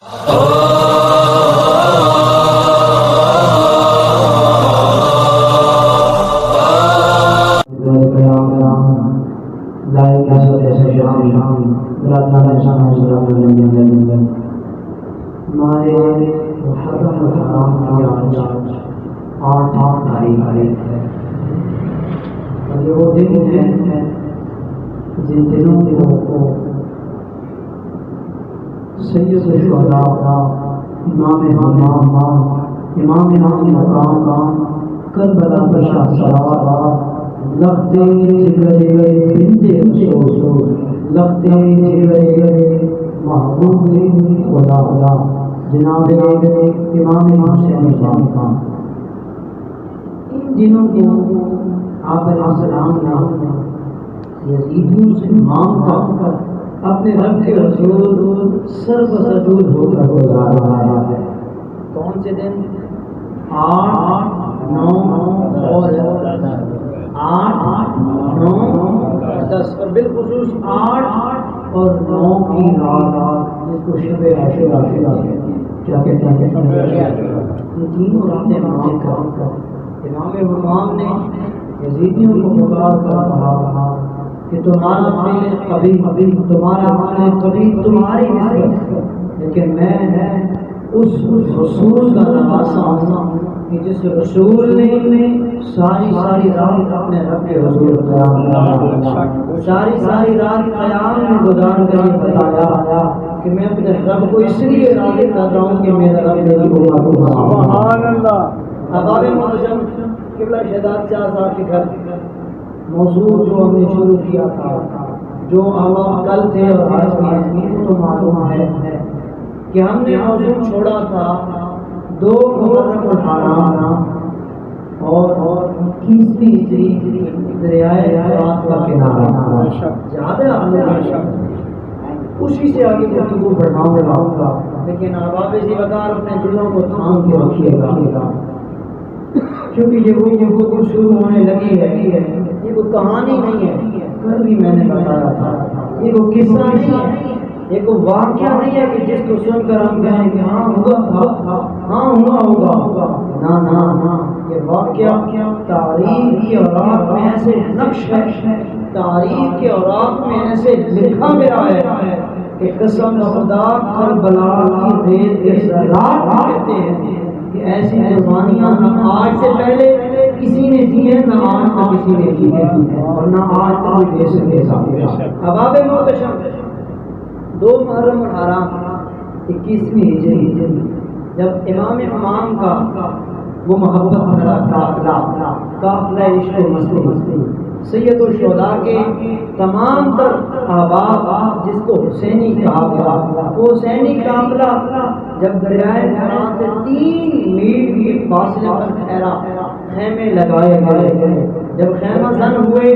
وہ دن ہے جن دنوں کو سید الشہداء امام مقام کربلا پر شاہ سوار لختے جگرے بنتے افسوس لختے جگرے محبوب خدا جناب امام حسین خان. ان دنوں کو آپ علیہ السلام نے یزیدیوں سے مانگ کر اپنے رب کے رسول سر بسجود ہو کر گزارا ہے. کون سے دن؟ 8 9 اور 8 9 10 اور بالخصوص 8 اور 9 کی رات جس کو شب عاشورہ کیا کہتے ہیں. یہ تینوں راتیں مانگ کر امام نے یزیدیوں کو پکار کر کہا کہ تمہارا فعل کبھی تمہارا عمل کبھی تمہاری نسبت، لیکن میں اس رسول کا نواسا ہوں کہ جس رسول نے ساری رات اپنے رب کے حضور قیام کیا، ساری رات قیام میں گزار کر یہ بتایا کہ میں اپنے رب کو اس لیے راضی کر رہا ہوں کہ میرا رب میری کو سبحان اللہ. احباب محترم، قبلہ شہزاد شاہ صاحب کے گھر موضوع جو ہم نے شروع کیا تھا، جو ہم کل تھے اور آج بھی ہیں، تو معلوم ہے کہ ہم نے موضوع چھوڑا تھا 2 محرم الحرام اور 21ویں ہجری دریائے فرات کا کنارہ. زیادہ اسی سے آگے گفتگو بڑھاؤں گا، لیکن احباب وقار اپنے دلوں کو تھام کے رکھیے گا، کیونکہ یہ وہ شروع ہونے لگی ہے. یہ کوئی کہانی نہیں ہے، کل بھی میں نے بتایا تھا. یہ کوئی قصہ نہیں ہے، یہ کوئی واقعہ نہیں ہے کہ جس کو سن کر ہم کہیں کہ ہاں ہوا تھا، ہاں ہوا ہوگا. نہ، یہ واقعہ تاریخ کی اوراق میں ایسے نقش ہے، تاریخ کے اوراق میں ایسے لکھا گیا ہے کہ قسم خدا کربلا کی ریت کے ذرات کہتے ہیں کہ ایسی قربانیاں نہ آج سے پہلے کسی نے دی ہے، نہ آج تک کسی نے دی ہے، اور نہ آج تک دے سکے گا. احباب محترم، 2 محرم الحرام 21ویں ہجری جب امام کا وہ محبت بھرا قافلہ عشق و مستی سید الشہداء کے تمام تر احباب جس کو حسینی کہا گیا، وہ حسینی قافلہ جب دریائے فرات سے 3 میل کی فاصلے پر ٹھہرا، خیمے لگائے گئے. جب خیمہ زن ہوئے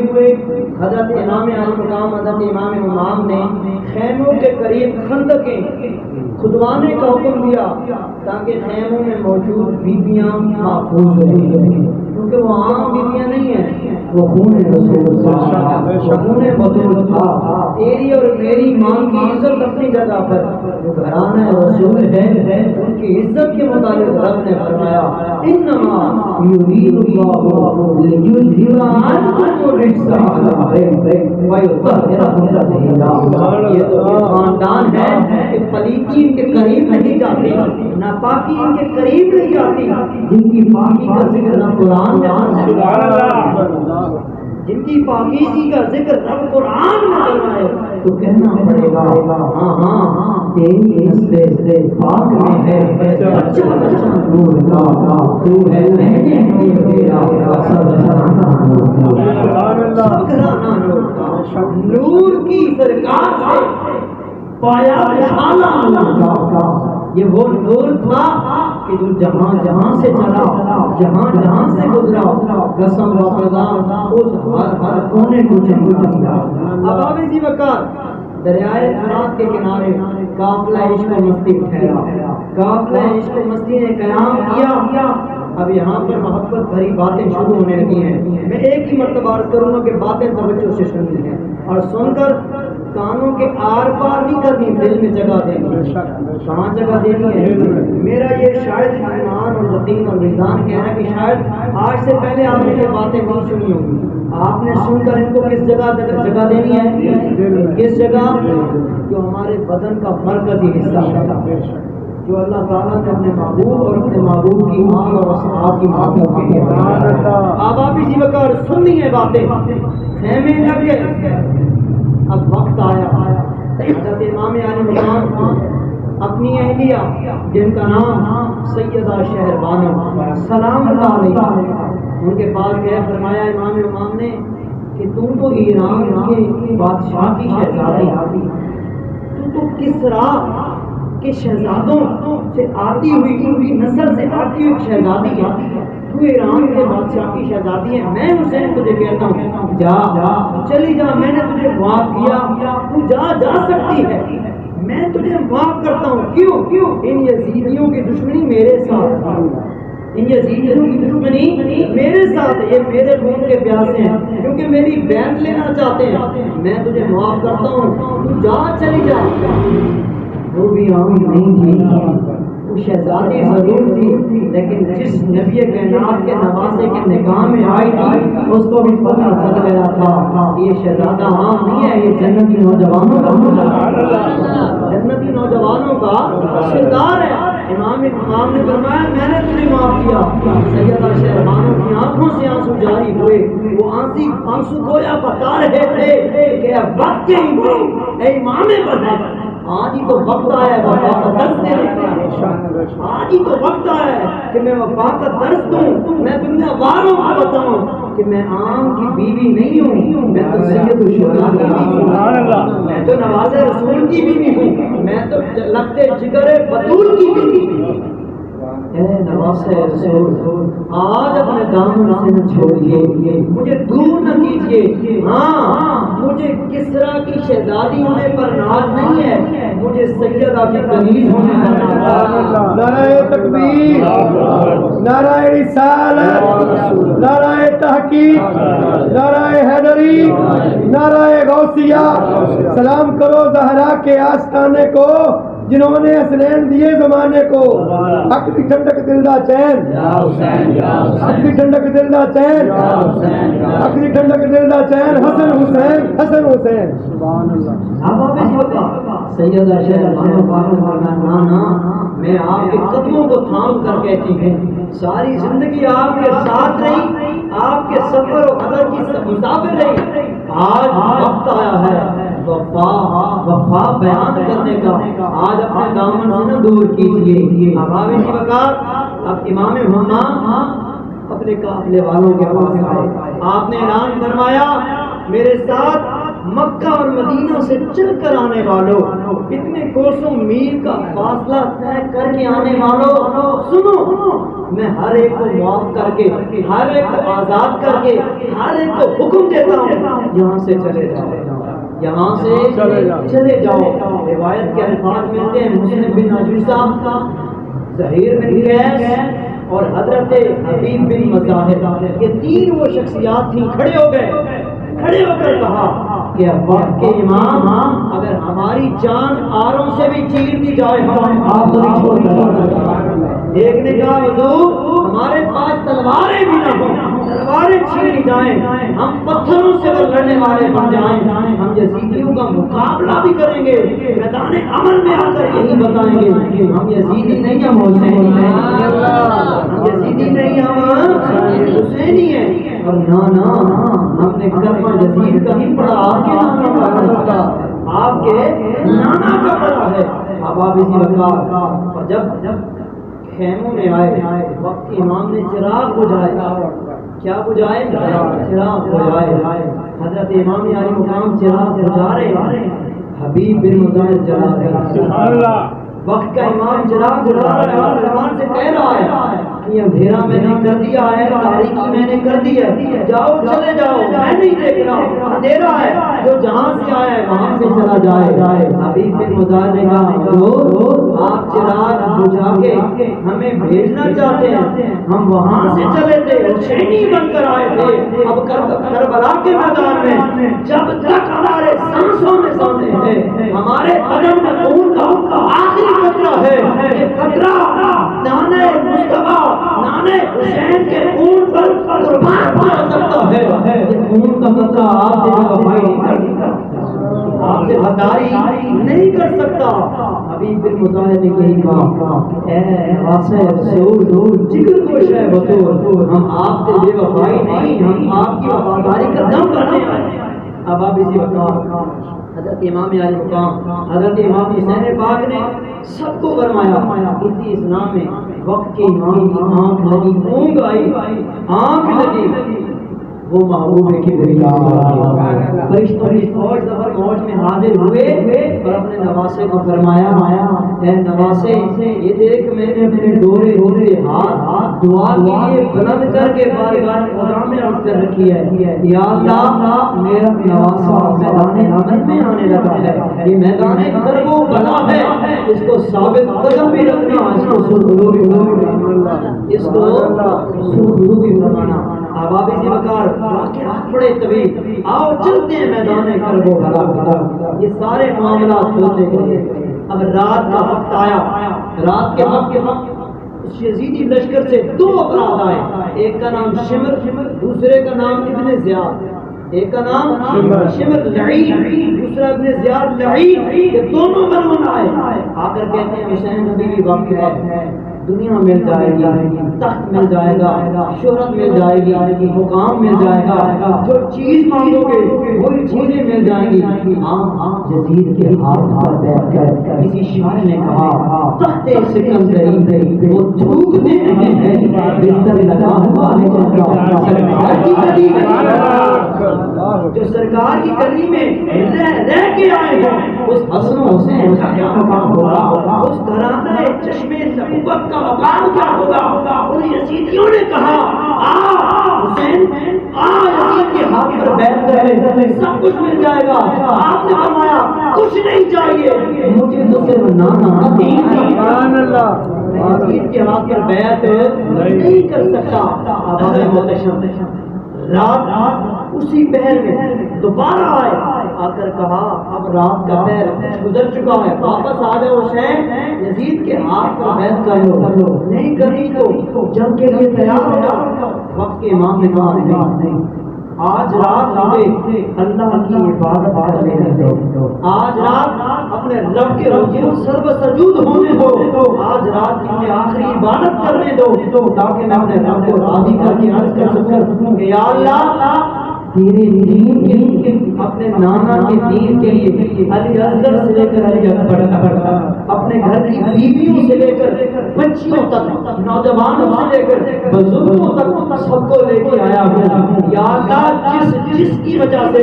حضرت امام علی مقام حضرت امام نے خیموں کے قریب خندقیں کھدوانے کا حکم دیا تاکہ خیموں میں موجود بیویاں محفوظ رہیں، کیونکہ وہ عام بیویاں نہیں ہیں، وہ خون رسول خون بطول تھا. تیری اور میری ماں کی عزت اپنی جگہ پر، جو گھرانہ رسول ہے ان کی عزت کے متعلق رب نے فرمایا انما یرید اللہ لیذھب عنکم الرجس اہل البیت ویطہرکم تطہیرا. یہ تو خاندان ہے کہ پلیتی ان کے قریب نہیں جاتی، ناپاکی ان کے قریب نہیں جاتی، جن کی پاکی کا ذکر نہ قرآن میں جن کی پاکیزگی کا ذکر رب قرآن میں کرنا ہے تو کہنا پڑے گا ہاں تیری نسل پاک میں ہے، بچہ نور کا تو ہے نور کی سرکار سے پایا یہ وہ نور تھا کہ جو جہاں سے چلا، جہاں سے گزرا، قسم و خدا اس ہر کونے کو چمکا دیا. اب اسی وقت دریائے فرات کے کنارے قافلہ عشق و مستی ٹھہرا. قافلہ عشق و مستی نے قیام کیا. اب یہاں پر محبت بھری باتیں شروع ہونے لگی ہیں. میں ایک ہی مرتبہ عرض کروں گا کہ باتیں توجہ سے سننی ہیں اور سن کر کانوں کے آر پار نہیں کرنی، دل میں جگہ دینی. کہاں جگہ دینی ہے؟ میرا یہ شاید ایمان اور یقین اور وجدان کہہ رہا ہے کہ شاید آج سے پہلے آپ نے یہ باتیں نہیں سنی ہوگی. آپ نے سن کر ان کو کس جگہ دینی ہے؟ کس جگہ؟ جو ہمارے بدن کا مرکزی حصہ ہے، جو اللہ تعالیٰ نے اپنے محبوب اور اپنے محبوب کی آل اور اصحاب کی محبوب کے لیے. اب آپ اسی وقت سننی ہے باتیں، خیمے لگ گئے. اب وقت آیا حضرت امام علی مقام اپنی اہلیہ جن کا نام سیدہ شہر بانو سلام اللہ علیہ، ان کے پاس گئے. فرمایا امام نے کہ تو ایران کے بادشاہ کی شہزادی، تو کسرا کہ شہزادوں سے آتی ہوئی نسل سے آتی ہوئی شہزادی ہے، تو ایران کے بادشاہ کی شہزادی ہے. میں حسین تجھے کہتا ہوں جا چلی جا، میں نے تجھے معاف کیا، تو جا سکتی ہے، میں تجھے معاف کرتا ہوں. کیوں؟ ان یزیدیوں کی دشمنی میرے ساتھ، ان یزیدیوں کی دشمنی میرے ساتھ، یہ میرے خون کے پیاسے ہیں کیونکہ میری بیعت لینا چاہتے ہیں. میں تجھے معاف کرتا ہوں، تو جا چلی جا. وہ بھی عام نہیں تھی، وہ شہزادی ضرور تھی، لیکن جس نبی کائنات کے نواسے کے نکاح میں آئی تھی اس کو بھی پتہ چل گیا تھا یہ شہزادہ عام نہیں ہے، یہ جنتی نوجوانوں کا جنتی نوجوانوں کا سردار ہے. امام نے فرمایا میں نے تجھے معاف کیا. سیدہ شہربانو کی آنکھوں سے آنسو جاری ہوئے، وہ آنسو گویا بتا رہے تھے کہ اب وقت نہیں ہوئی. اے امام بدر، آج ہی تو وقت آیا ہے وفا کا درس دینے کا. آج ہی تو وقت آیا ہے کہ میں وفا کا درس دوں، میں دنیا والوں کو بتاؤں کہ میں عام کی بیوی نہیں ہوں، میں تو سید الشہداء کی بیوی ہوں، میں تو نواز رسول کی بیوی ہوں، میں تو لگتے جگر بطول کی بیوی ہوں. اے نواز رسول، آج اپنے دامن سے نہ چھوڑیے، مجھے دور نہ کیجیے. ہاں مجھے کسرا کی شہزادی ہونے پر ناز نہیں ہے، مجھے سیدہ کی کنیز ہونے پر ناز ہے. نعرہ تکبیر، نعرہ رسالت، نعرہ تحقیق، نعرہ حیدری، نعرہ غوثیہ. سلام کرو زہرا کے آستانے کو جنہوں نے حسنین دیے زمانے کو. حق کی ٹھنڈک دل دا چین، حق کی ٹھنڈک دل دا چین، حق کی ٹھنڈک دل دا چین. حسن حسین، حسن حسین. سبحان اللہ. اب آپ اس وقت سیدہ شہربانو فرمانا میں آپ کے قدموں کو تھام کر کہتی ہوں ساری زندگی آپ کے ساتھ رہی، آپ کے سفر و قدر کی مسافر رہی. آج وقت آیا ہے وفا بیان کرنے کا. آج اپنے دامن سے نہ دور کیجیے. اب اسی وقت اب امام حمام اپنے قافلے والوں کے پاس آئے. آپ نے اعلان فرمایا میرے ساتھ مکہ اور مدینہ سے چل کر آنے والوں، اتنے کوسوں میل کا فاصلہ طے کر کے آنے والوں، سنو میں ہر ایک کو معاف کر کے، ہر ایک کو آزاد کر کے، ہر ایک کو حکم دیتا ہوں یہاں سے چلے جاؤ، یہاں سے چلے جاؤ. روایت کے الفاظ ملتے ہیں مسلم بن عجوزہ، زہیر بن قیس اور حضرت حبیب بن مظاہر، یہ تین وہ شخصیات تھیں. کھڑے ہو گئے، کھڑے ہو کر کہا کہ وقت کے امام اگر ہماری جان آروں سے بھی چیر دی جائے ہم آپ کو نہیں چھوڑ سکتے. ایک نے کہا حضور ہمارے پاس تلواریں بھی نہ ہوں، تلواریں چھینی جائیں، ہم پتھروں سے اگر لڑنے والے بن جائیں، ہم یزیدیوں کا مقابلہ بھی کریں گے، میدان عمل میں آ کر یہی بتائیں گے ہم یزیدی نہیں، ہم حسینی ہیں، ہم یزیدی نہیں، ہم حسینی ہیں. اور نہ ہم نے کلمہ یزید کا نہیں پڑھا، آپ کے نانا کا، آپ کے نانا کا پڑھا ہے. اب آپ اسی وقت اور جب خیموں میں آئے وقت امام نے چراغ بجھائے. کیا بجھائے؟ چراغ بجھائے. حضرت امام علی مقام چراغ بجھا رہے، حبیب بن مظاہر جلا رہے. وقت کا امام چراغ بجھا رہا ہے، آسمان سے کہہ رہا ہے کہ اندھیرا میں نے کر دیا ہے، تاریکی میں نے کر دی ہے، جاؤ چلے جاؤ، میں نہیں دیکھ رہا، اندھیرا ہے، جو جہاں سے آیا ہے وہاں سے چلا جائے. حبیب بن مظاہر نے کہا آپ چراغ بجھا کے ہمیں بھیجنا چاہتے ہیں، ہم وہاں سے چلے تھے، حسینی بن کر آئے تھے، اب کربلا کے میدان میں جب تک ہمارے سانسوں میں سانسیں ہیں، ہمارے قدم میں خون کا آخری قطرہ ہے، یہ قطرہ نانے مصطفیٰ نانے حسین کے خون پر قربان ہو سکتا ہے، یہ خون کا قطرہ آپ سے وفائی نہیں کر سکتا، آپ سے غداری نہیں کر سکتا۔ ابھی پھر مجاہد نے کہی کہا اے واسع افسوس جگر گوش ہے بطور، ہم آپ سے بے وفائی نہیں، ہم آپ کی وفاداری کا دم کرنے آئے۔ اب آپ اسی وقت حضرت امام علی مقام حضرت امام حسین پاک نے سب کو فرمایا، اسی اسلام میں وقت کے امام کی آنکھ لگی، اونگ آئی، آنکھ لگی، وہ محبوب کی فرشتوں کی فوج سفر موج میں حاضر ہوئے اور اپنے نواسے کو فرمایا، اے نواسے یہ دیکھ میں نے اپنے ڈورے ہاتھ دعا کے لیے بلند کر کے بارگاہ خدا میں عرض کر رکھی ہے، یا اللہ میرا نواسا میدان عمل میں آنے لگا ہے، یہ میدان کرب و بلا ہے، اس کو ثابت قدم بھی رکھنا، اس کو سرخرو بھی بنانا، اس کو سرخرو بھی بنانا۔ احباب ذی وقار واقعات بڑے طویل، آؤ چلتے ہیں میدان کرب و بلا، یہ سارے معاملات ہوتے گئے۔ اب رات کا وقت آیا، رات کے وقت یزیدی لشکر سے دو افراد آئے، ایک کا نام شمر، دوسرے کا نام ابن زیاد، ایک کا نام شمر لعین، دوسرا ابن زیاد لعین، یہ دونوں مرون آئے، آ کر کہتے ہیں حسین نبی کی وقت ہے، دنیا مل جائے گی، تخت مل جائے گا، شہرت مل جائے گی، مقام مل جائے گا، جو چیز مانگو گے وہی چیزیں مل جائیں گی۔ یزید کے ہاتھ پر بیٹھ کر کسی شاعر نے کہا، تخت سکندری وہ تھوکتے ہیں بستر لگا ہوا ہے سرکار کی گلی میں، جو سرکار کی گلی میں رہ کے آئے ہیں، اس حسن و حسین کا کیا مقام ہوگا، اس گھرانہ چشمے نبوت کا مقام کیا ہوگا۔ ان یزیدیوں نے کہا حسین یزید کے ہاتھ پر بیٹھ کر سب کچھ مل جائے گا۔ آپ نے فرمایا کچھ نہیں چاہیے مجھے تو صرف نانا دین میں یزید کے ہاتھ پر بیعت نہیں کر سکتا۔ رات اسی پہر میں دوبارہ آئے، آ کر کہا اب رات کا پہر گزر چکا ہے، واپس آ جاؤ حسین، یزید کے ہاتھ پر بیعت کر لو، نہیں کرنی تو جنگ کے لیے تیار ہو جاؤ۔ وقت کے امام نے کہا نہیں، آج رات مجھے اللہ کی عبادت کرنے دو، آج رات اپنے رب کے حضور سرو سجود ہونے دو، آج رات کی مجھے آخری عبادت کرنے دو، تاکہ میں اپنے رب کو راضی کر کے عرض کر سکوں کہ یا اللہ تیرے دین کے اپنے نانا کے دین کے لیے علی اصغر سے لے کر علی اکبر تک، اپنے گھر کی بیویوں سے لے کر بچیوں تک، نوجوانوں سے لے کر بزرگوں تک سب کو لے کے آیا ہوں۔ یا اللہ جس کی وجہ سے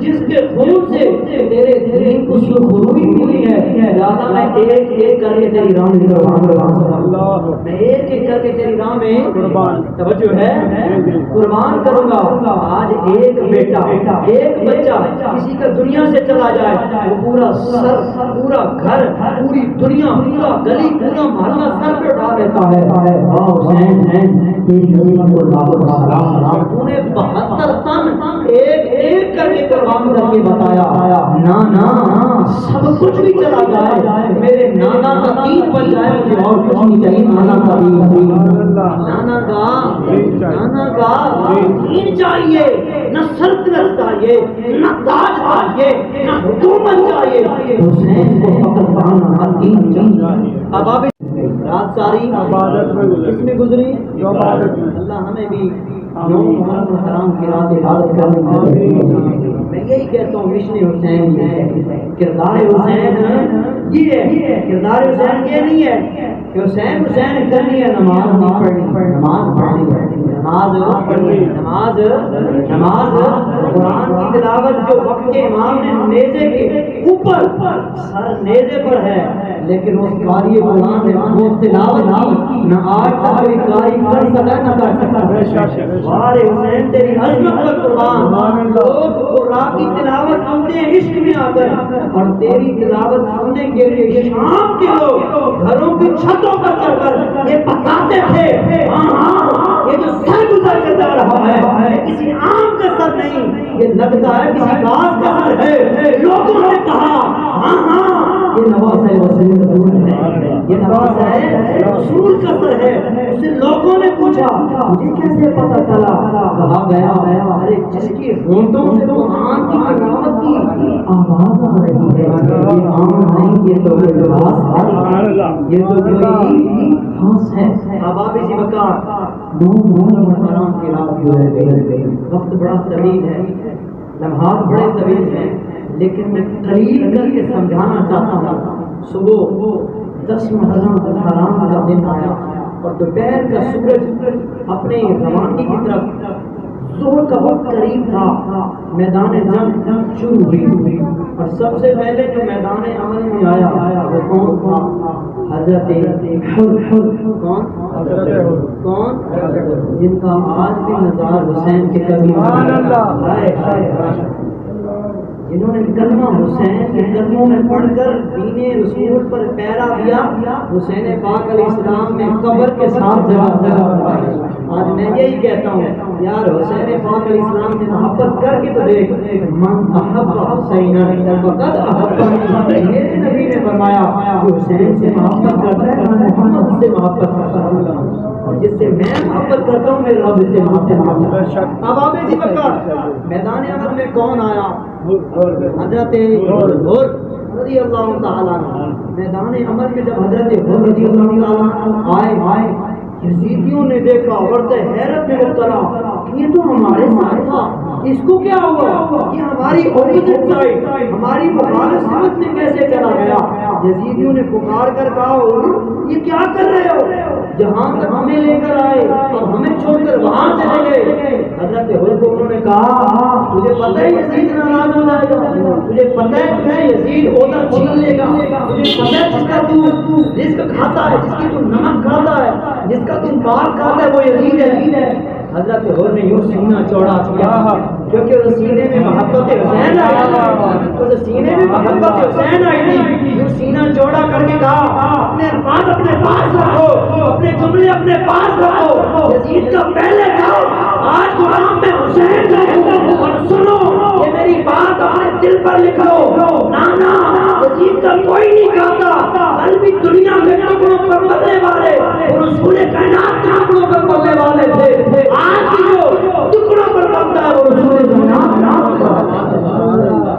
جس کے خون سے تیرے دین کو سرخروئی ملی ہے، یا اللہ میں ایک ایک کر کے تیری راہ میں میں ایک ایک کر کے تیری راہ میں توجہ ہے قربان کروں گا۔ آج ایک بیٹا ایک بچہ کسی کا دنیا سے چلا جائے، وہ پورا سر پورا گھر پوری دنیا پورا گلی پورا محلہ سر پہ اٹھا دیتا ہے۔ حسین تیری گلی کو سلام، تو نے 72 تن ایک ایک کر کے قربان کر کے بتایا، نانا سب کچھ بھی چلا جائے میرے نانا کا دین بن جائے، مجھے اور کچھ نہیں چاہیے، نانا کا دین، نانا کا دین چاہیے، نہ سلطنت چاہیے، نہ تاج چاہیے، نہ حکومت چاہیے، حسین کو فقط پانا دین چاہیے۔ اب آپ رات ساری عبادت میں گزری، اللہ ہمیں بھی محرم الحرام کی رات عبادت کرنے کی، میں یہی کہتا ہوں مشن حسین یہ ہے، کردار حسین یہ ہے، کردار حسین یہ نہیں ہے کہ حسین کرنی ہے، نماز نہیں پڑھنی، نماز پڑھنی ہے، نماز قرآن کی تلاوت جو وقت کے امام نے نیزے کے اوپر سر نیزے پر ہے، لیکن اس قاری قرآن نے وہ تلاوت کی، نہ آج تک کوئی قاری کر سکا نہ کر سکا۔ وارے حسین تیری عظمت پر قربان، لوگ قرآن کی تلاوت سنتے ہیں عشق میں آ کر، اور تیری تلاوت سننے کے لیے شام کے لوگ گھروں کے کی چھتوں پر چڑھ کر یہ بتاتے تھے ہاں یہ جو سر گزر کے جا رہا ہے یہ کسی عام کا سر نہیں، یہ لگتا ہے کسی باز کا سر ہے۔ لوگوں نے کہا ہاں یہ نواز ہے رسول ہے، یہ نواز ہے رسول کا سر ہے۔ اسے لوگوں نے پوچھا مجھے کیسے پتا چلا؟ کہا گیا ارے جس کی ہونٹوں سے قرآن کی تلاوت کی آواز آ رہی ہے یہ عام نہیں، یہ تو لباس ہے، یہ تو کوئی خاص ہے۔ احباب ذی وقار حرام کی رات گزر گئی، وقت بڑا طویل ہے، لمحات بڑے طویل ہیں، لیکن میں قریب کر کے سمجھانا چاہتا ہوں۔ صبح 10 محرم حرام کا دن آیا اور دوپہر کا سورج اپنے روانگی کی طرف، ظہر کا وقت قریب تھا، میدان جنگ شروع ہوئی اور سب سے پہلے جو میدان عمل میں آیا وہ کون تھا؟ حضرت کون؟ جن کا آج بھی مزار حسین کے قدموں جنہوں نے کلمہ حسین کے قدموں میں پڑھ کر دین رسول پر پیرا دیا، حسین پاک علیہ السلام نے قبر کے ساتھ جواب دیا۔ آج میں یہی کہتا ہوں یار حسین پاک علیہ السلام سے محبت کر کے تو دیکھ، من احب حسین فقد احبنی، میرے نبی نے فرمایا کہ حسین سے محبت کرتا ہے میں محمد سے محبت کرتا ہوں، اور جس سے میں محبت کرتا ہوں میرے رب سے محبت کرتا ہے۔ اب آپ ذی وقار میدان عمل میں کون آیا؟ حضرت حر رضی اللہ تعالیٰ عنہ۔ میدان عمل میں جب حضرت حر رضی اللہ تعالیٰ عنہ آئے، یزیدیوں نے دیکھا اور حیرت میں مبتلا، یہ تو ہمارے ساتھ تھا، اس کو کیا ہوا؟ یہ ہماری اپوزٹ سائڈ، ہماری مخالف سمت میں کیسے چلا گیا؟ یزیدیوں نے پکار کر کہا یہ کیا کر رہے ہو؟ جہاں تک ہمیں لے کر آئے اور ہمیں چھوڑ کر وہاں چلے گئے۔ حضرت حر کو انہوں نے کہا تجھے پتہ ہے یزید ناراض ہو جائے گا، تجھے پتہ ہے تمہیں یزید عہدہ چھین لے گا، تجھے پتہ ہے جس کا تو رزق کھاتا ہے، جس کی تو نمک کھاتا ہے، جس کا تم بال کھاتا ہے وہ یزید ہے۔ حضرت حر نے یوں سینہ چوڑا کیا کیونکہ اس سینے میں محبت حسین آئی، اس سینے میں محبت حسین آئی تھی۔ یوں سینہ چوڑا کر کے کہا اپنے الفاظ اپنے پاس رکھو، اپنے جملے اپنے پاس رکھو، یزید کا پہلے کہو آج غلام میں حسین ہوں، اور سنو یہ میری بات اپنے دل پر لکھ لو، نانا یزید کا کوئی نہیں کہتا، کل بھی دنیا میں ٹکڑوں پر مرنے والے اور رسول کائنات کے ٹکڑوں پر مرنے والے تھے، آج بھی جو ٹکڑوں پر مرتا ہے وہ رسول کائنات۔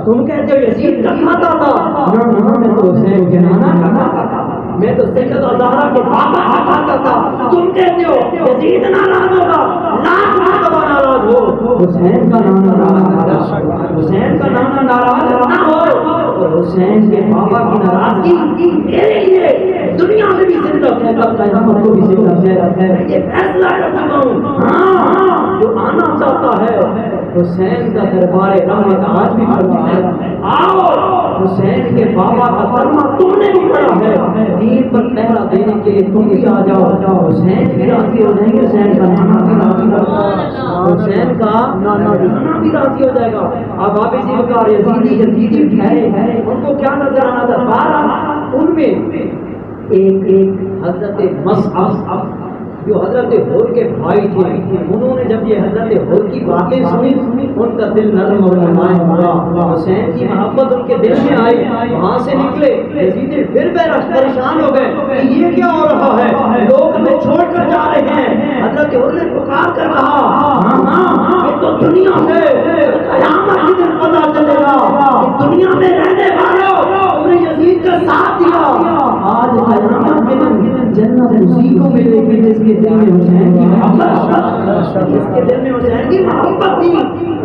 تم کہتے ہو یزید کا کھاتا تھا، نہ میں تو حسین کے نانا کا کھاتا تھا، میں تو سیدہ زہرا کے پاپا کا کھاتا تھا۔ تم کہتے ہو یزید ناراض ہوگا، لاکھ مرتبہ ناراض ہو، حسین کا نانا ناراض، حسین کا نانا ناراض نہ ہو، اور حسین کے پاپا کی ناراضگی میرے لیے دنیا میں بھی زندہ ہے، قیامت کو بھی زندہ ہے۔ یہ فیصلہ کرتا ہوں ہاں جو آنا چاہتا ہے حسین کا دربار رحمت آج بھی پڑھتا ہے، آؤ حسین کے بابا کا کلمہ تم نے بھی پڑھا ہے، دین پر پہرا دینے کے لیے تم بھی آ جاؤ، حسین بھی راضی ہو جائیں گے، حسین کا نانا بھی راضی ہو جائے گا، حسین کا نانا بھی راضی ہو جائے گا۔ اب آپ ذی وقار یزیدی ٹھہرے، ان کو کیا نظر آنا تھا؟ بارہ ان میں ایک حضرت مصعب جو حضرت حر کے بھائی تھے، انہوں نے جب یہ حضرت حر کی باتیں سنی ان کا دل نرم اور مطمئن ہوا، حسین کی محبت ان کے دل میں آئی، وہاں سے نکلے، یزید پھر پریشان ہو گئے کہ یہ کیا ہو رہا ہے، لوگ ہمیں چھوڑ کر جا رہے ہیں۔ حضرت حر نے پکار کر کہا ہاں یہ تو دنیا ہے، قیامت کے دن پتہ چلے گا کہ دنیا میں رہنے والوں تم نے یزید کا ساتھ دیا، آج قیامت کے دن جنت اسی کو ملے گی جس کے دل میں حسین کی محبت، جس کے دل میں حسین کی محبت تھی،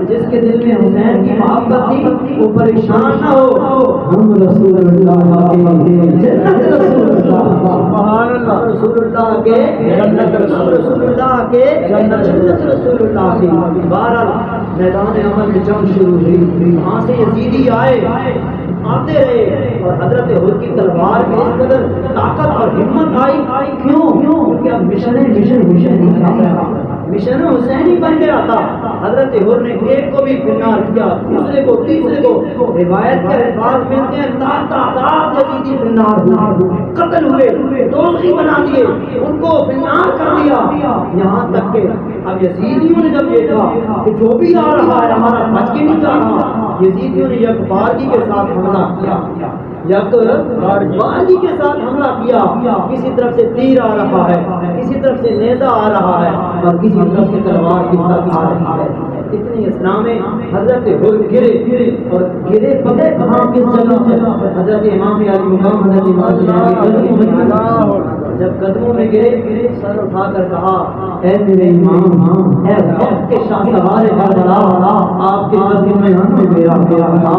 جس کے دل میں حسین کی محبت تھی وہ پریشان نہ ہو۔ ہم رسول اللہ کے جنت رسول اللہ، سبحان اللہ، رسول اللہ کے جنت رسول اللہ کے جنت رسول اللہ کی۔ بہرحال میدان عمل میں جنگ شروع ہوئی، وہاں سے یزیدی آتے رہے اور حضرت حر کی تلوار میں اس قدر طاقت اور ہمت آئی، کیوں؟ کیونکہ اب مشن حسین ہی بن گیا تھا۔ حضرت حر نے ایک کو بھی فنار کیا، دوسرے کو، تیسرے کو، روایت کے الفاظ ملتے ہیں تعداد یزیدی فنار ہوئے، قتل ہوئے، دوزخی بنا دیے، ان کو فی النار کر دیا، یہاں تک کہ اب یزیدیوں نے جب دیکھا کہ جو بھی آ رہا ہے ہمارا بچ کے نہیں جا رہا، یزیدیوں نے یکبارگی کے ساتھ حملہ کیا، یکبارگی کے ساتھ حملہ کیا، کسی طرف سے تیر آ رہا ہے، کسی طرف سے نیزہ آ رہا ہے، اور کسی طرف سے تلوار کی ساتھ آ رہی ہے۔ اتنی اسلام میں حضرت گرے اور گرے پتہ کہاں کس جگہ سے؟ حضرت امام علی مقام حضرت امام جب قدموں میں گرے، سر اٹھا کر کہا اے میرے امام، اے وقت کے شاہ سوار کربلا، آپ کے قدموں میں آنا میرا تھا،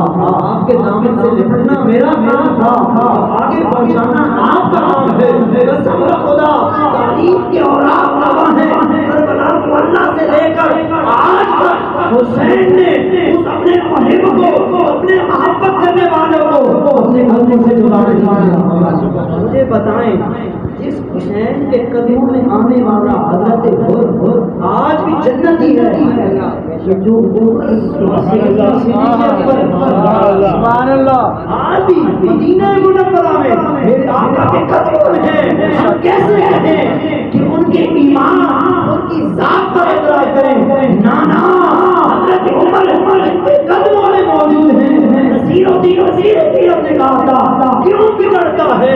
آپ کے دامن سے لپٹنا میرا تھا، آگے پہنچانا آپ کا کام ہے۔ قسم خدا تاریخ کے اوراق گواہ ہیں، کربلا کو اللہ سے لے کر آج تک حسین نے اس اپنے محب کو، اپنے محبت کرنے والوں کو اپنے قدموں سے جدا نہیں کیا۔ مجھے بتائیں جس حسین کے قدموں میں آنے والا حضرت آج بھی جنتی ہے، جو سبحان اللہ، آج بھی مدینہ منورہ میں میرے آقا کے قدموں میں ہیں۔ ہم کیسے کہیں کہ ان کے ایمان، ان کی ذات پر اعتراض کریں؟ نانا حضرت عمر ان کے قدموں میں موجود ہیں۔ نصیر الدین وزیر اعظم نے کہا تھا کیوں بگڑتا ہے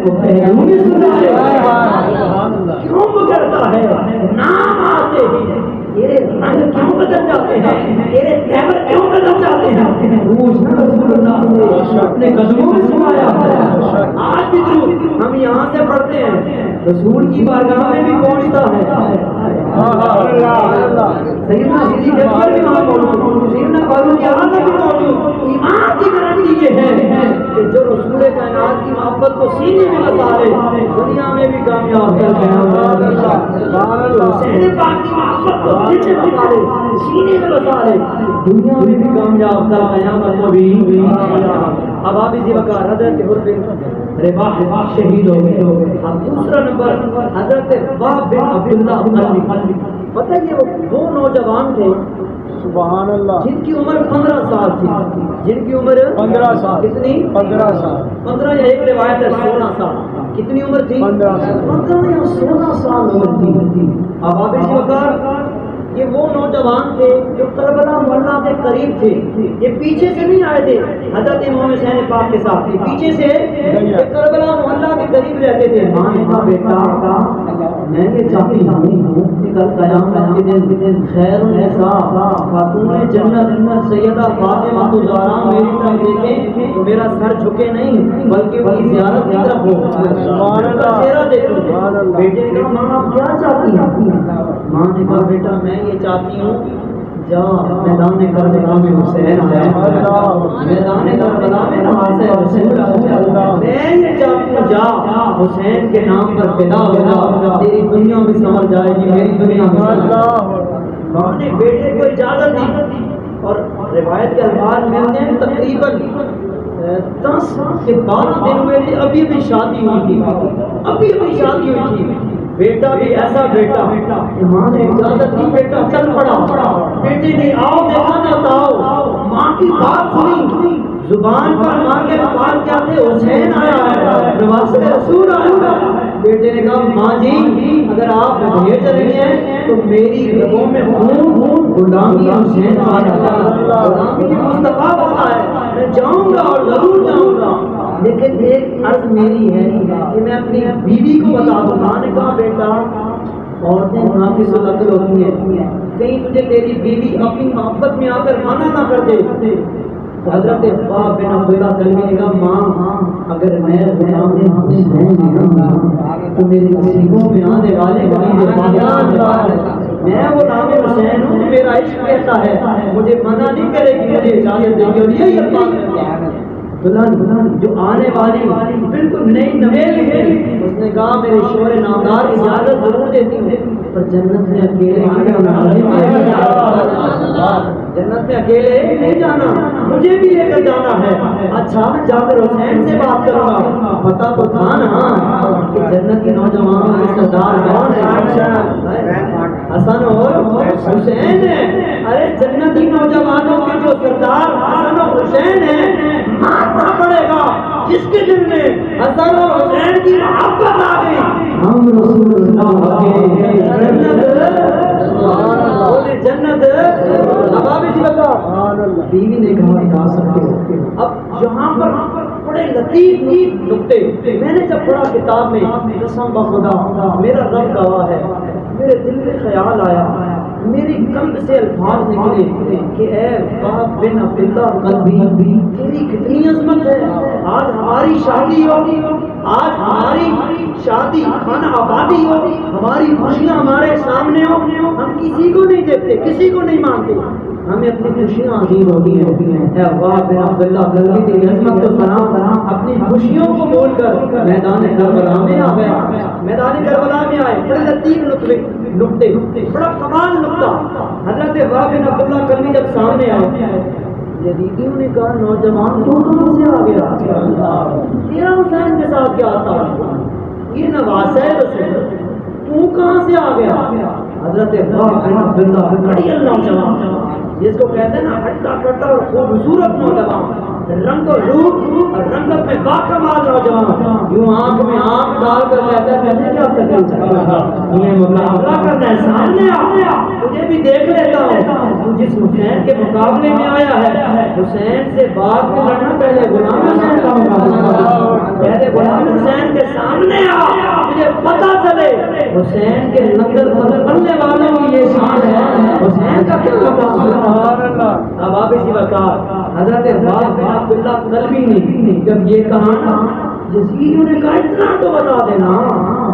وہ پہلو میں سنا ہے، کیوں بگڑتا ہے نام آتے ہی تیرے رنگ کیوں بدل جاتے ہیں، تیرے تیور کیوں بدل جاتے ہیں؟ پوچھنا رسول اللہ سے اپنے قدموں میں سنایا ہے۔ آج بھی درود ہم یہاں سے پڑھتے ہیں، رسول کی بارگاہ میں بھی پہنچتا ہے۔ سیدنا صدیق اکبر بھی وہاں موجود، سیدنا فاروق اعظم بھی موجود۔ ایمان کی گارنٹی یہ ہے کہ جو رسول کائنات کی محبت کو سینے میں بسا لے دنیا میں بھی کامیاب ہے۔ حسین پاک کی محبت کو دل سے بسا لے، سینے میں بسا لے، دنیا میں بھی کامیاب، کل قیامت میں بھی۔ اب آپ اسی وقت حضرت رباح شہید ہو گئے۔ اب دوسرا نمبر حضرت وہب بن عبداللہ قلبی۔ پتہ ہے وہ دو نوجوان تھے سبحان اللہ، جن کی عمر 15 سال تھی، جن کی عمر 15 سال، کتنی؟ 15 سال، 15 یا ایک روایت ہے 16 سال۔ کتنی عمر تھی؟ 15 سال، 15 یا 16 سال عمر تھی۔ اب آپ اسی وقت یہ وہ نوجوان تھے جو کربلا محلہ کے قریب تھے، یہ پیچھے سے نہیں آئے تھے حضرت امام حسین پاک کے ساتھ، یہ پیچھے سے یہ کربلا محلہ کے قریب رہتے تھے۔ ماں نے کہا بیٹا میں یہ چاہتی ہوں کہ کل قیامت کے دن خیر النساء خاتون جنت سیدہ فاطمہ الزہرا میری طرف دیکھیں تو میرا سر جھکے نہیں بلکہ ان کی زیارت کی طرف ہو، سبحان اللہ، چہرہ دیکھوں۔ بیٹے نے کہا ماں آپ کیا چاہتی ہیں؟ ماں نے کہا بیٹا میں یہ چاہتی ہوں جا میدان کربلا میں حسین آیا، میدان کربلا میں نماز رسول اللہ، میں یہ چاہتی ہوں جا حسین کے نام پر فدا ہو جا، تیری دنیا بھی سمجھ جائے گی میری دنیا بھی سمجھ جائے گی۔ ماں نے بیٹے کو اجازت دی اور روایت کے الفاظ ملتے ہیں تقریباً 10 سے 12 دن میں ابھی بھی شادی ہوئی تھی، ابھی بھی شادی ہوئی تھی۔ بیٹا بھی ایسا بیٹا کہ ماں نے اجازت دی، بیٹا چل پڑا، بیٹے نے آؤ دیکھا نہ تاؤ، ماں کی بات سنی، زبان پر ماں کے الفاظ کیا تھے؟ حسین آیا ہے، نواز رسول آیا ہے۔ بیٹے نے کہا ماں جی اگر آپ بھیج رہی ہیں تو میری رگوں میں خون غلامی حسین آیا ہے، غلامی مصطفیٰ والا ہے، میں جاؤں گا اور ضرور جاؤں گا، لیکن ایک عرض میری ہے کہ میں اپنی بیوی کو بتا دوں۔ ماں نے کہا بیٹا عورتیں ناقص العقل ہوتی ہیں، کہیں تجھے تیری بیوی اپنی محبت میں آ کر منع نہ کر دے۔ حضرت وہب بن عبداللہ قلبی نے کہا ماں اگر میں غلام حسین تو میرے سینگوں میں آنے والے میں وہ نام حسین ہوں، میرا عشق کہتا ہے مجھے منع نہیں کرے گی، مجھے اجازت دے گی۔ اور یہی اللہ دلہن جو آنے والی بالکل نئی نویل ہے، اس نے کہا میرے شوہر نامدار اجازت ضرور دیتی ہوں پر جنت میں اکیلے جنت میں اکیلے نہیں جانا، مجھے بھی لے کر جانا ہے۔ اچھا میں جا کر حسین سے بات کروں گا، پتا تو تھا نا کہ جنت کے نوجوانوں کے سردار کون ہے؟ حسن اور حسین ہے۔ ارے جنتی نوجوانوں کے جو سردار حسن اور حسین ہیں ماننا پڑے گا جس کے دل میں حسن اور حسین کی محبت آ گئی، ہم رسول اللہ کے جنت اب اسی بتا بیوی نے کہا جا سکتے ہو۔ اب یہاں پر بڑے لطیف نکتے میں نے جب پڑھا کتاب میں، قسم بخدا میرا رب گواہ ہے، میرے دل میں خیال آیا، میری قلب سے الفاظ نکلے کہ اے وہب بن عبداللہ قلبی، تیری کتنی عظمت ہے۔ آج ہماری شادی ہوگی، آج ہماری شادی خانہ آبادی ہو، ہماری خوشیاں ہمارے سامنے ہو، ہم کسی کو نہیں دیکھتے، کسی کو نہیں مانتے، ہمیں اپنی خوشیاں عظیم ہوتی ہیں۔ اے وہب بن عبداللہ قلبی، تیری عظمت کو سلام، اپنی خوشیوں کو بول کر میدان کربلا میں آ گیا، میدان کربلا میں آئے۔ بڑے لطیف نکتے، بڑا کمال نکتہ۔ حضرت وہب بن عبداللہ قلبی جب سامنے آئے، یزیدیوں نے کہا نوجوان تو کہاں سے آ گیا، تیرا حسین کے ساتھ کیا تھا، یہ نواسہ رسول، تو کہاں سے آ گیا۔ حضرت وہب بن عبداللہ بڑی نوجوان، جس کو کہتے ہیں نا ہٹا کٹا اور خوبصورت نوجوان، رنگ و روپ اور رنگت میں باکمال نوجوان، یوں آنکھ میں آنکھ ڈال کر کہتا ہے میں کیا تکلیف تمہیں مقابلہ کرنا ہے، سامنے آ، تجھے بھی دیکھ لیتا ہوں، تو جس حسین کے مقابلے میں آیا ہے، حسین سے بعد میں لڑنا، پہلے غلام حسین کا مقابلہ، پہلے غلام حسین کے سامنے آ، مجھے پتا چلے حسین کے لنگر پر پلنے والوں کی یہ شان ہے، حسین کا کیا مقابلہ۔ اب آپ اسی وقت حضرت وہب بن عبداللہ قلبی نے جب یہ کہا نا، یزیدیوں نے کہا اتنا تو بتا دینا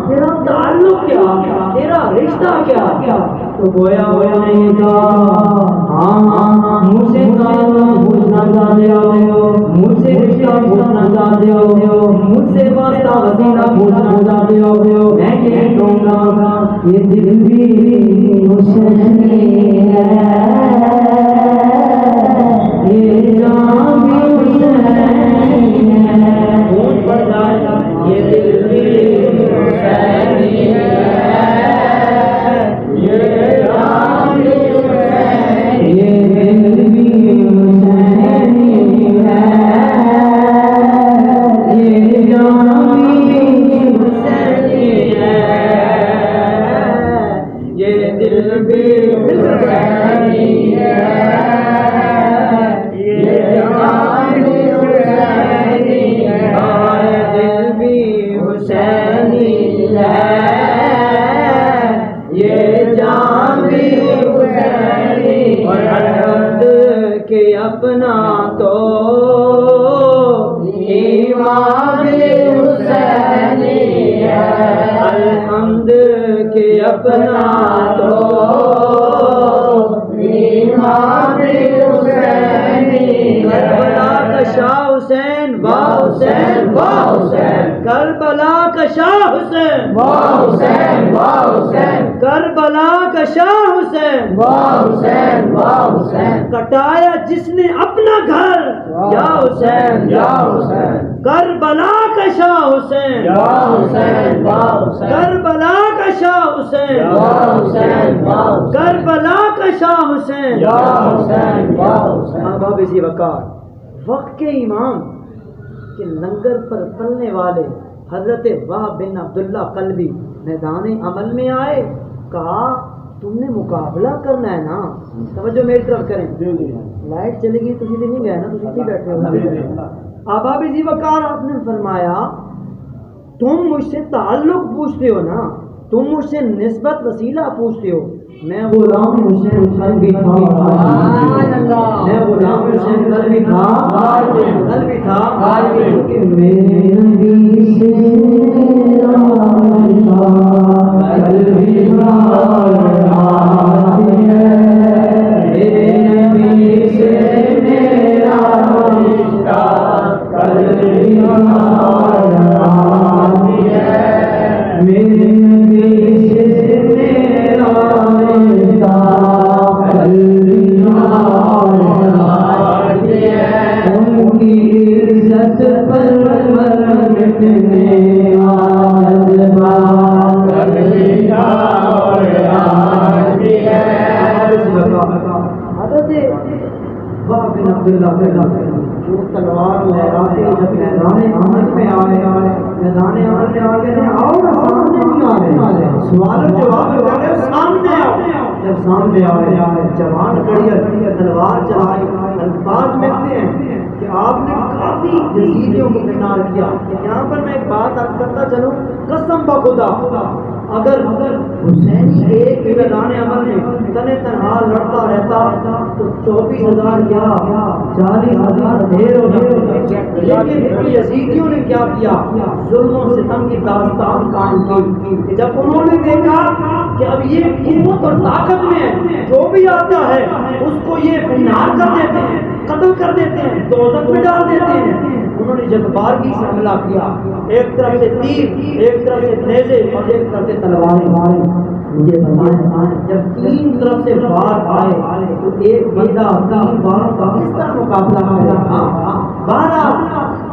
تیرا تعلق کیا، تیرا رشتہ کیا، تو گویا نہیں کہا ہاں مجھ سے تعلق پوچھنا چاہتے ہو، مجھ سے رشتہ پوچھنا چاہتے ہو، مجھ سے واسطہ وسیلہ پوچھنا چاہتے ہو، میں یہ کہوں گا یہ دل بھی حسینی ہے، یہ جان بھی حسینی ہے، خون پڑ جائے یہ دل بھی حسینی ہے، یہ جان بھی حسینی، یہ دل بھی حسینی ہے، یہ جان بھی حسینی ہے، یہ دل بھی حسینی ہے، اپنا تو ایمان حسینی ہے، الحمد کہ اپنا تو ایمان حسینی، کربلا کا شاہ حسین واہ حسین واہ حسین، کربلا کا شاہ حسین واہ حسین واہ حسین، کربلا کا شاہ حسین واہ حسین واہ حسین، کٹایا جس نے اپنا گھر یا حسین یا حسین، کربلا کا شاہ حسین یا حسین واہ حسین، کربلا کا شاہ حسین واہ حسین واہ، کربلا کا شاہ حسین یا حسین واہ حسین۔ اب اسی وقت کے امام کے لنگر پر پلنے والے حضرت وہب بن عبداللہ قلبی میدان عمل میں آئے، کہا تم نے مقابلہ کرنا ہے نا، توجہ میری طرف کریں، لائٹ چلے گی، تھی نہیں گئے نا، تھی بیٹھے ہو۔ اب اسی وقار آپ نے فرمایا تم مجھ سے تعلق پوچھتے ہو نا، تم مجھ سے نسبت وسیلہ پوچھتے ہو، میں غلام حسین قلبی تھا، میں غلام حسین قلبی تھا، قلبی تھا کہ میرے نبی سے میرا رشتہ قلبی عزت پر مر مٹنے آج سوال و جواب کر رہے ہو، سامنے آؤ۔ جب سامنے آئے جوان کڑی تلوار چلائی، الفاظ ملتے ہیں کہ آپ نے کافی یزیدیوں کو فنار کیا۔ یہاں پر میں ایک بات عرض کرتا چلوں، قسم بخدا اگر حسینی ایک میدان عمل میں تنے تنہا لڑتا رہتا تو 24,000 کیا 40,000 ڈھیر ہو جاتے۔ لیکن یزیدیوں نے کیا کیا؟ ظلم و ستم کی داستان قائم کی۔ جب انہوں نے دیکھا کہ اب یہ قوت اور طاقت میں ہے، جو بھی آتا ہے اس کو یہ فنار کر دیتے ہیں، قتل کر دیتے ہیں، دوزخ میں ڈال دیتے ہیں، انہوں نے جب بارگی سے حملہ کیا، ایک طرف سے تیر، ایک طرف سے نیزے اور ایک طرف سے تلواریں۔ مجھے بتائیں جب تین طرف سے وار آئے تو ایک بندہ تین واروں کا کس طرح مقابلہ کرے گا؟ بارہ،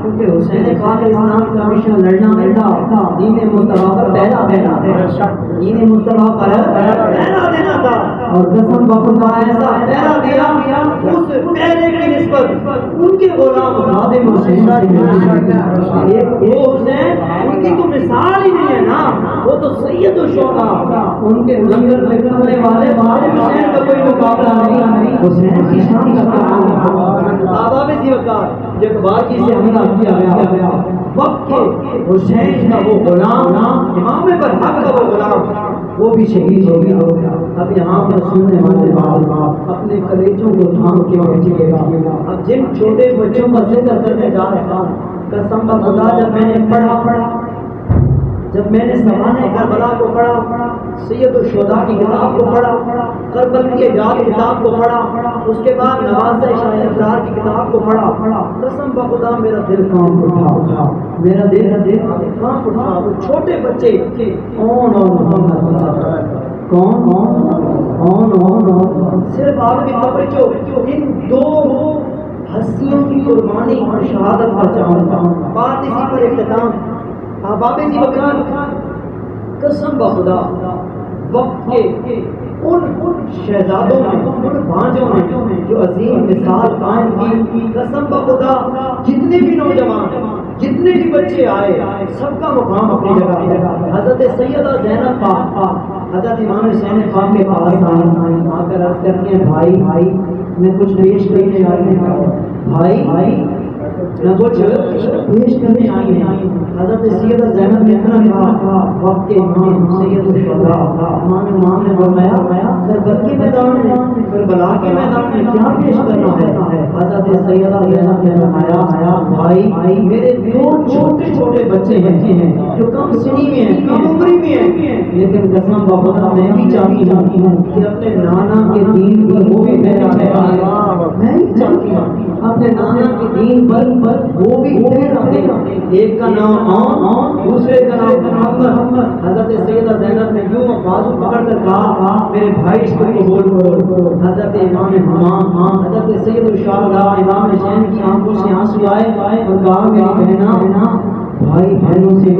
کیونکہ حسین پاک اسلام کا مشن لڑنا دین مصطفیٰ پر پہلا دینا تھا، دین مصطفیٰ پر پہلا دینا تھا، اور قسم بخدا ایسا پہلا دیا اس پہلے کی نسبت ان کے غلام خادم حسین ایک وہ حسین، ان کی تو مثال ہی نہیں ہے نا، وہ تو سید الشہداء، ان کے لنگر میں کرنے والے خادم حسین کا کوئی مقابلہ نہیں۔ حسین کی شان کا کام آباب زیوکار جب باقی سے حملہ کیا گیا، وقت کے حسین کا وہ غلام، امام پر حق کا وہ غلام، وہ بھی شہید ہو گیا۔ اب یہاں پر سننے والے بات اپنے کلیجوں کو تھام کے بیٹھیے گا۔ اب جن چھوٹے بچوں کا ذکر کرنے جا رہا ہوں، قسم خدا جب میں نے پڑھا، جب میں نے سوانح کربلا کو پڑھا، سید الشہداء کی کتاب کو پڑھا، کربلا کی یاد کتاب کو پڑھا، اس کے بعد نوازہ شاہ ابرار کی کتاب کو پڑھا، قسم بخدا میرا دل کام اٹھا، میرا دل کام اٹھا۔ وہ چھوٹے بچے کون صرف آپ کی توجہ ان دو ہستیوں کی قربانی اور شہادت پر چاہتا ہوں۔ بات اسی پر اختتام، احباب جی وکان، قسم بخدا وقت کے ان شہزادوں نے، ان بھانجوں نے جو عظیم مثال قائم کی، قسم بخدا جتنے بھی نوجوان، جتنے بھی بچے آئے، سب کا مقام اپنی جگہ ہے۔ حضرت سیدہ زینب پاک حضرت امام حسین پاک کے پاس آ کر عرض کرتی ہیں، بھائی میں کچھ پیش کرنے آئی ہوں، بھائی میں کچھ پیش کرنے آئی ہیں۔ حضرت سیدہ زینب نے اتنا کہا، وقت کے امام سید الشہداء امام نے فرمایا کربلا کے میدان میں، کربلا کے میدان میں کیا پیش کرنا ہے؟ حضرت سیدہ زینب نے فرمایا، بھائی میرے دو چھوٹے چھوٹے بچے ہیں جو کم سنی میں ہیں، کم عمری میں ہیں، لیکن قسم بخدا میں بھی چاہتی ہوں کہ اپنے نانا کے دین پر وہ بھی میرا ہے، میں ہی چاہتی ہوں اپنے نانا کے دین پر وہ بھی میرا ہے۔ ایک کا نام دوسرے کا نام محمد۔ حضرت سیدہ زینب نے یوں بازو پکڑ کر کہا، میرے بھائی اس کو قبول کرو۔ حضرت امام امام حضرت سید الشہداء امام حسین کی آنکھوں سے آنسو آئے اور کہا، میری بہنا بھائی بہنوں سے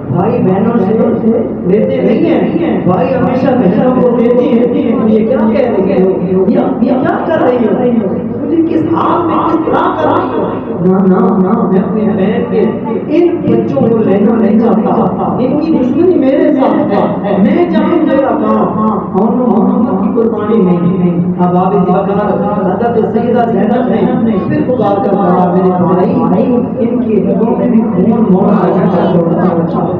بھائی بہنوں سے لیتے نہیں ہیں، بھائی ہمیشہ بہنوں کو دیتی ہیں۔ یہ کیا کہہ رہی ہو؟ یہ کیا کر رہی ہو؟ مجھے کس حال میں کس طرح کر رہی ہو؟ نا میں اپنے بہن کے ان بچوں کو لینا نہیں چاہتا، ان کی دشمنی میرے ساتھ ہے، میں جانوں میرا کام اور محمد کی قربانی نہیں۔ اب آپ اس وقت حضرت سیدہ زینب نے پھر پکار کر کہا، میرے بھائی ان کی رگوں میں بھی خون موڑ آیا ہے،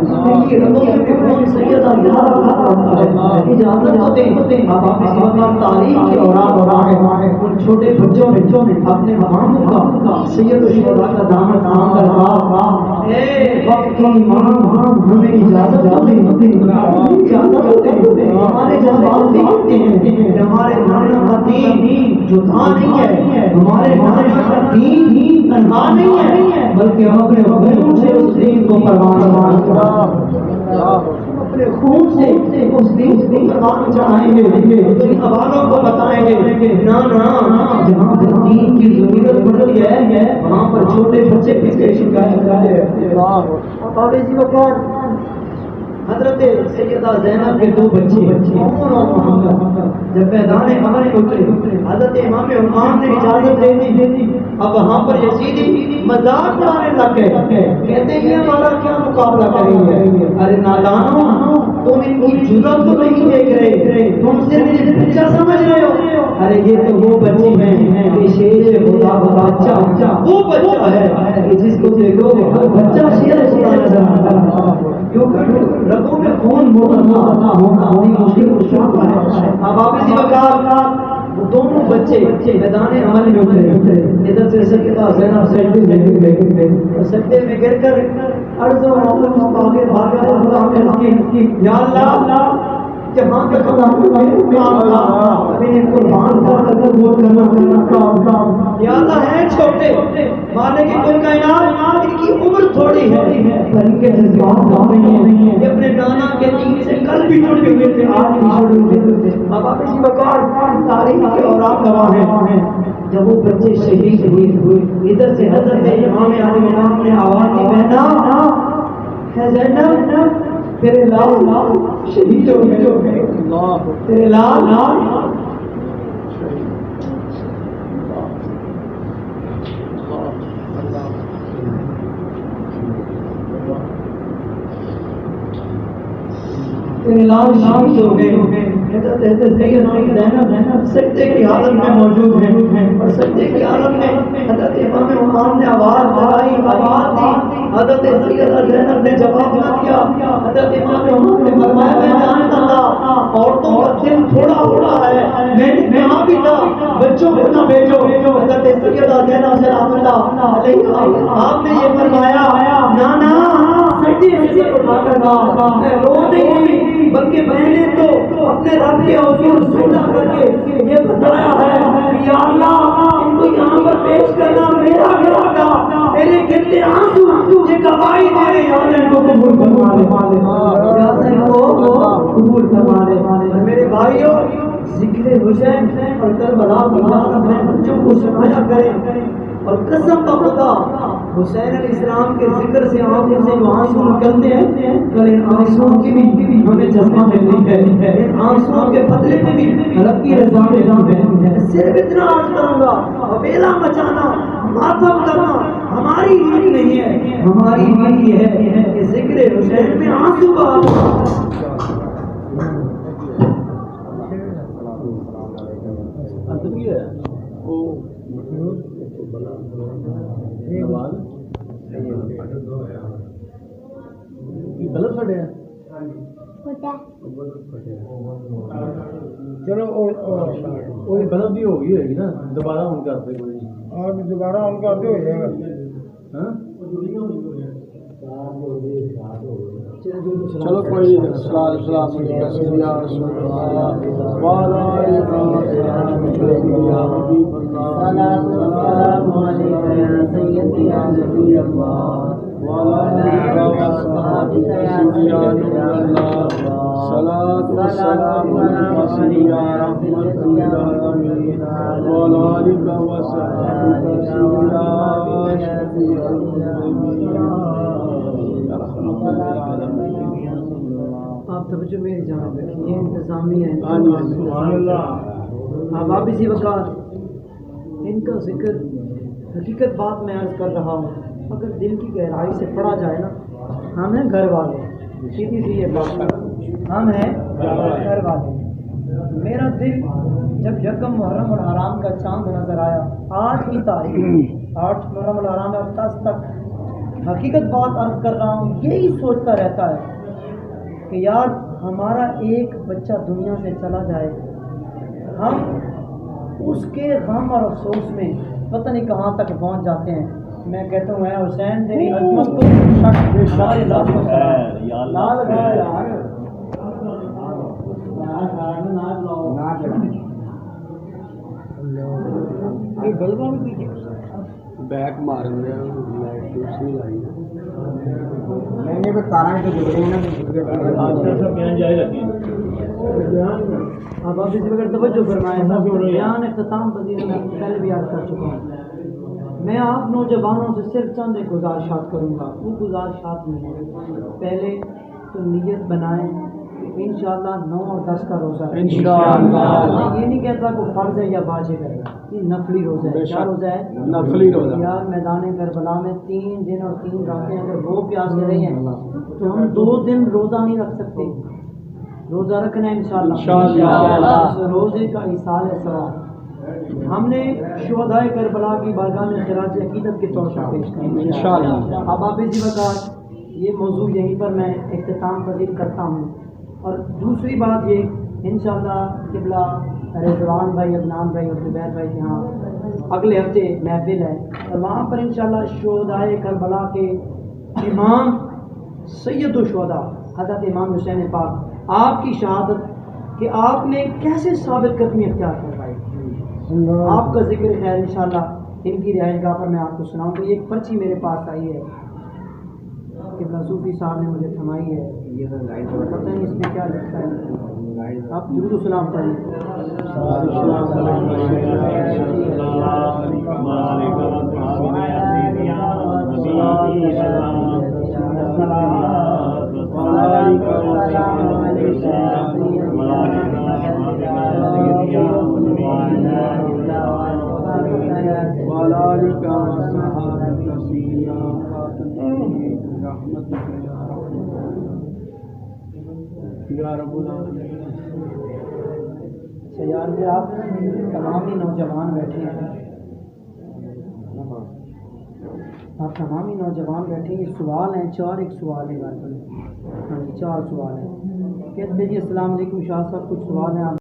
ان کی رگوں میں بھی خون سیدہ زہرا کا ہوتا ہے، اجازت تو دیں۔ اب آپ اس وقت تاریخ کی اوراد ہو رہا ہے، ان چھوٹے بچوں نے اپنے ماموں کا سید الشہداء کا دامن تھام کر کہا، اے وقت کی امام ہمیں اجازت دیں، ہمارے جذبات دیکھتے ہیں، ہمارے نانا کا دین جدا نہیں ہے، ہمارے نانا کا دین تنہا نہیں ہے، بلکہ ہم اپنے خون سے اس دین کو پروان اپنے خون سے اس دین کو پروان چڑھائیں گے، ان حوالوں کو بتائیں گے۔ نا جہاں پر دین کی ضرورت پڑتی ہے وہاں پر چھوٹے بچے پیچھے شکایت کرتے ہیں۔ حضرت سیدہ زینب کے 2 بچے عمر اور محمد جب میدان عمل میں اترے حضرت امام عثمان نے اجازت دے دی. اب وہاں پر یزیدی مذاق اڑانے لگ گئے, کہتے ہیں یہ ہمارا کیا مقابلہ کریں گے؟ ارے نادانوں, تم ان کی جرأت تو نہیں دیکھ رہے, تم صرف انہیں بچہ سمجھ رہے ہو. ارے یہ تو وہ بچے ہیں کہ شیر خدا کا بچہ, وہ بچہ ہے کہ جس کو دیکھو بچہ شیر خدا نظر آتا ہے, کیونکہ رگوں میں خون ہونا ہونا مشکل ہے. اب آپ اسی وقت دونوں بچے میدان عمل میں اترے. ادھر سے سیدہ زینب سجدے میں گر کر عرض و معمول آگے بھاگا, اللہ میں یا اللہ جہاں تک قربان کرنا یا اللہ ہے چھوٹے مانے کی کوئی کائنات, ان کی عمر تھوڑی ہے پر ان کے جذبات نہیں ہیں. یہ اپنے نانا کے دین سے کل بھی جڑ ہوئے تھے, آج بھی جڑ ہوئے تھے. اب آپ اسی وقار تاریخ کے اوراق گواہ ہیں جب وہ بچے شہید ہوئے. ادھر سے حضرت امام علی امام نے آواز دی, بہنا ہے زینب تیرے لال شہید ہو گئے, تیرے لال شہید ہو گئے. سجدے کی حالت میں موجود ہیں اور سجدے کی حالت میں حضرت امام عثمان نے آواز دی. حضرت سیدہ زینب نے جواب نہ دیا. حضرت امام عثمان نے فرمایا میں جانتا تھا عورتوں کا دل تھوڑا ہوا ہے, میں نے کہا بھی تھا بچوں کو نہ بھیجو. حضرت سیدہ زینب سلام اللہ علیہ آپ نے یہ فرمایا نانا سجدے سے اٹھا کر میں رو نہیں بلکہ میں نے تو اپنے رب کے حضور سجدہ کر کے یہ بتایا ہے کہ یا اللہ ان کو یہاں پر پیش کرنا میرا گھر تھا, میرے گرتے آنسو یہ گواہی دے رہے یا اللہ ان کو قبول فرما لے, یا اللہ ان کو قبول فرما لے. میرے بھائیوں ذکر حسین اور کربلا کی بات اپنے بچوں کو سنایا کریں. اور قسم کا خدا حسین علیہ السلام کے ذکر سے آنکھوں سے جو آنسو نکلتے ہیں کل ان آنسوؤں کی بھی ہمیں جذبہ ملتی ہے, ان آنسوؤں کے بدلے میں بھی رب کی رضا ہے. صرف اتنا عرض کروں گا, وبیلا مچانا ماتم کرنا ہماری ریت نہیں ہے, ہماری ریت یہ ہے کہ ذکر حسین میں آنسو بہانا. چلو غلط بھی ہوگی ہوگی نا, دوبارہ آن کرتے کوئی اور دوبارہ آن کر دے ہو جائے گا. چلو کوئی آپ توجہ میری جانب رکھیے, انتظامیہ اب آپ اسی وقت ان کا ذکر حقیقت بات میں عرض کر رہا ہوں, اگر دل کی گہرائی سے پڑھا جائے نا, ہم ہیں گھر والے, سیدھی سی یہ بات, ہم ہیں گھر والے. میرا دل جب یکم محرم الحرام کا چاند نظر آیا, آج کی تاریخ 8 محرم الحرام 10 تک حقیقت بات عرض کر رہا ہوں, یہی سوچتا رہتا ہے کہ یار ہمارا ایک بچہ دنیا سے چلا جائے, ہم اس کے غم اور افسوس میں پتہ نہیں کہاں تک پہنچ جاتے ہیں. میں کہتا ہوں اے حسین تیری عظمت کو بیک مار دیا لائی میں نے تارا کے اب آپ اس وقت توجہ فرمائیں. بیان اختتام پذیر میں پہلے بھی عرض کر چکا ہوں, میں آپ نوجوانوں سے صرف چند ایک گزارشات کروں گا. وہ گزارشات میں ہے, پہلے تو نیت بنائیں کہ انشاءاللہ 9 اور 10 کا روزہ رکھیں۔ انشاءاللہ۔ میں یہ نہیں کہتا کہ فرض ہے یا واجب ہے، یہ نفلی روزہ ہے۔ کیا روزہ ہے؟ نفلی روزہ۔ یار میدان کربلا میں 3 دن اور 3 راتیں اگر وہ پیاس کر رہی ہیں تو ہم 2 دن روزہ نہیں رکھ سکتے، روزہ رکھنا ہے انشاءاللہ۔ اس روزے کا ایصال ثواب ہم نے شہداء کربلا کی بارگاہ میں خراج عقیدت کے طور پر پیش کرنا ہے انشاءاللہ۔ اب آپ اسی وقت یہ موضوع یہیں پر میں اختتام پذیر کرتا ہوں، اور دوسری بات یہ انشاءاللہ قبلہ رضوان بھائی، عدنان بھائی اور زبیر بھائی کے ہاں اگلے ہفتے محفل ہے، اور وہاں پر انشاءاللہ شہداء کربلا کے امام سید الشہداء حضرت امام حسین پاک آپ کی شہادت کہ آپ نے کیسے ثابت قدمی اختیار کروائی، آپ کا ذکر خیر انشاءاللہ ان کی رہائش گاہ پر میں آپ کو سناؤں تو ایک پرچی میرے پاس آئی ہے کہ صوفی صاحب نے مجھے تھمائی ہے، پتہ نہیں اس میں کیا لکھا ہے، آپ درود و سلام یار پھر آپ تمام ہی نوجوان بیٹھے ہیں، آپ تمام ہی نوجوان بیٹھے ہیں، یہ سوال ہیں 4 ایک سوال ہے، ہاں 4 سوال ہیں، کہتے ہیں جی السلام علیکم شاہ صاحب، کچھ سوال ہیں آپ